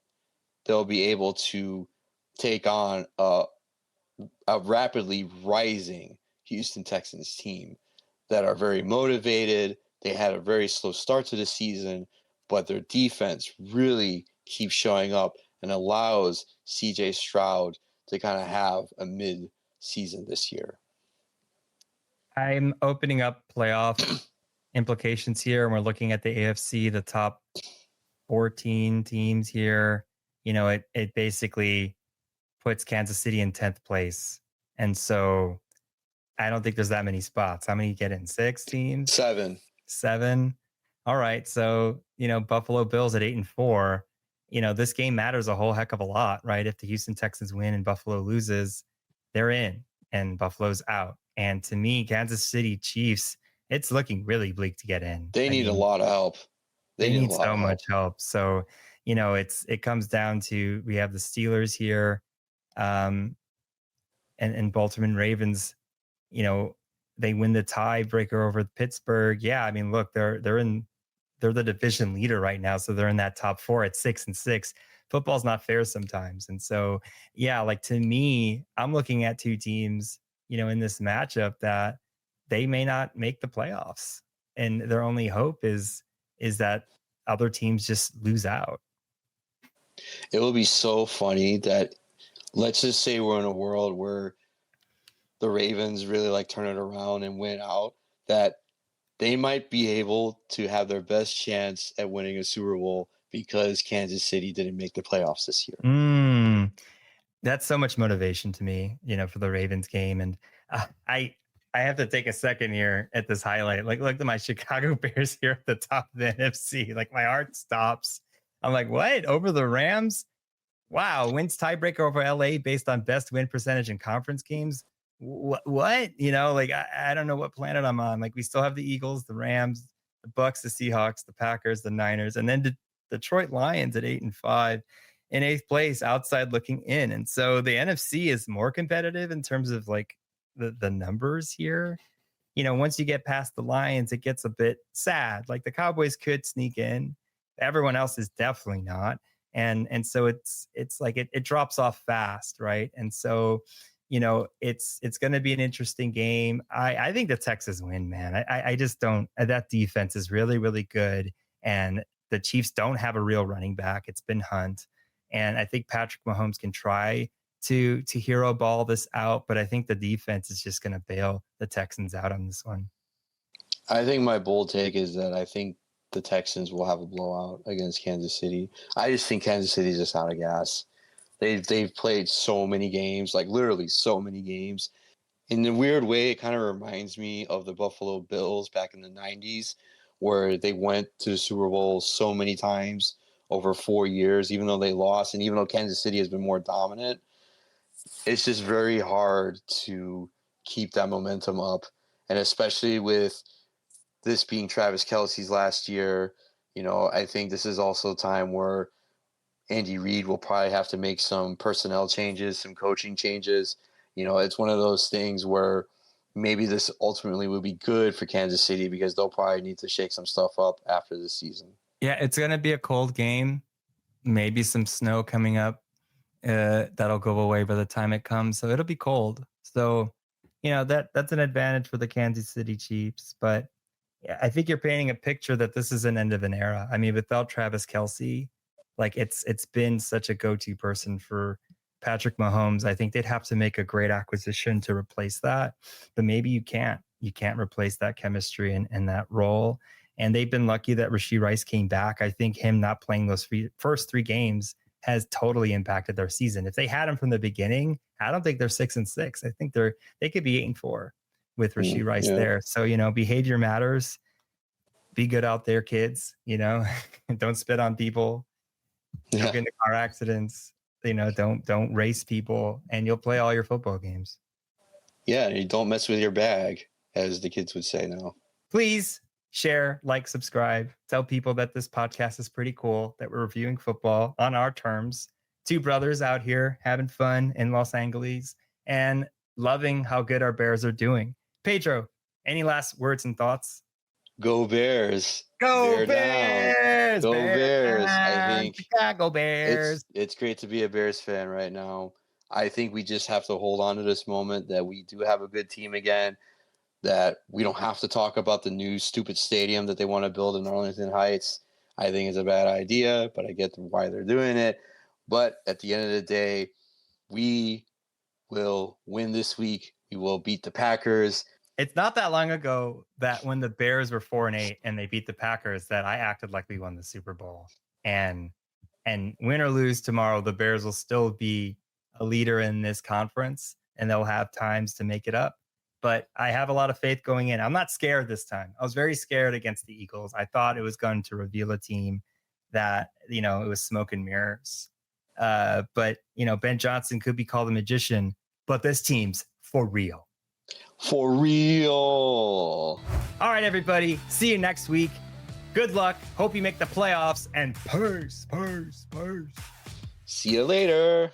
they'll be able to take on a rapidly rising Houston Texans team that are very motivated. They had a very slow start to the season, but their defense really keeps showing up and allows CJ Stroud to kind of have a mid-season this year. I'm opening up playoff implications here, and we're looking at the AFC, the top 14 teams here. It basically puts Kansas City in 10th place. And so I don't think there's that many spots. How many get in? 6 teams? 7. 7. All right. So, Buffalo Bills at 8-4. This game matters a whole heck of a lot, right? If the Houston Texans win and Buffalo loses, they're in and Buffalo's out. And to me, Kansas City Chiefs, it's looking really bleak to get in. They need a lot of help. They need so much help. So, it comes down to, we have the Steelers here, and Baltimore Ravens, they win the tiebreaker over Pittsburgh. Yeah, I mean, look, they're the division leader right now, so they're in that top 4 at 6-6. Football's not fair sometimes, and so yeah, like to me, I'm looking at 2 teams, in this matchup that they may not make the playoffs, and their only hope is that other teams just lose out. It will be so funny that, let's just say we're in a world where the Ravens really like turn it around and win out, that they might be able to have their best chance at winning a Super Bowl because Kansas City didn't make the playoffs this year. That's so much motivation to me, for the Ravens game. And I have to take a second here at this highlight. Like, look at my Chicago Bears here at the top of the NFC. Like, my heart stops. I'm like, what? Over the Rams? Wow. Wins tiebreaker over LA based on best win percentage in conference games. What? I don't know what planet I'm on. Like, we still have the Eagles, the Rams, the Bucks, the Seahawks, the Packers, the Niners, and then the Detroit Lions at 8-5 in 8th place, outside looking in. And so the NFC is more competitive in terms of like the numbers here. Once you get past the Lions, it gets a bit sad. Like, the Cowboys could sneak in. Everyone else is definitely not. And so it's like it drops off fast, right? And so, it's going to be an interesting game. I think the Texans win, man. I just don't. That defense is really, really good. And the Chiefs don't have a real running back. It's been Hunt. And I think Patrick Mahomes can try to hero ball this out, but I think the defense is just going to bail the Texans out on this one. I think my bold take is that I think the Texans will have a blowout against Kansas City. I just think Kansas City is just out of gas. They've played so many games, like literally so many games. In a weird way, it kind of reminds me of the Buffalo Bills back in the 90s, where they went to the Super Bowl so many times over 4 years, even though they lost, and even though Kansas City has been more dominant. It's just very hard to keep that momentum up. And especially with this being Travis Kelce's last year, I think this is also a time where Andy Reid will probably have to make some personnel changes, some coaching changes. It's one of those things where maybe this ultimately would be good for Kansas City because they'll probably need to shake some stuff up after this season. Yeah, it's going to be a cold game. Maybe some snow coming up. That'll go away by the time it comes. So it'll be cold. So, that's an advantage for the Kansas City Chiefs. But yeah, I think you're painting a picture that this is an end of an era. I mean, without Travis Kelce, like it's been such a go-to person for Patrick Mahomes. I think they'd have to make a great acquisition to replace that. But maybe you can't. You can't replace that chemistry and that role. And they've been lucky that Rashee Rice came back. I think him not playing those first 3 games has totally impacted their season. If they had him from the beginning, I don't think they're 6-6. I think they could be 8-4 with Rashee Rice there. So, behavior matters. Be good out there, kids. Don't spit on people. Don't get into car accidents. Don't race people, and you'll play all your football games. Yeah, you don't mess with your bag, as the kids would say now. Please share, like, subscribe, tell people that this podcast is pretty cool, that we're reviewing football on our terms. 2 brothers out here having fun in Los Angeles and loving how good our Bears are doing. Pedro, any last words and thoughts? Go Bears. Go Bears. Go Bears. I think Chicago Bears. It's great to be a Bears fan right now. I think we just have to hold on to this moment that we do have a good team again, that we don't have to talk about the new stupid stadium that they want to build in Arlington Heights. I think it's a bad idea, but I get why they're doing it. But at the end of the day, we will win this week. We will beat the Packers. It's not that long ago that when the Bears were 4-8 and they beat the Packers, that I acted like we won the Super Bowl. And win or lose tomorrow, the Bears will still be a leader in this conference, and they'll have times to make it up. But I have a lot of faith going in. I'm not scared this time. I was very scared against the Eagles. I thought it was going to reveal a team that, it was smoke and mirrors. But, Ben Johnson could be called a magician, but this team's for real. For real. All right, everybody. See you next week. Good luck. Hope you make the playoffs, and purse. See you later.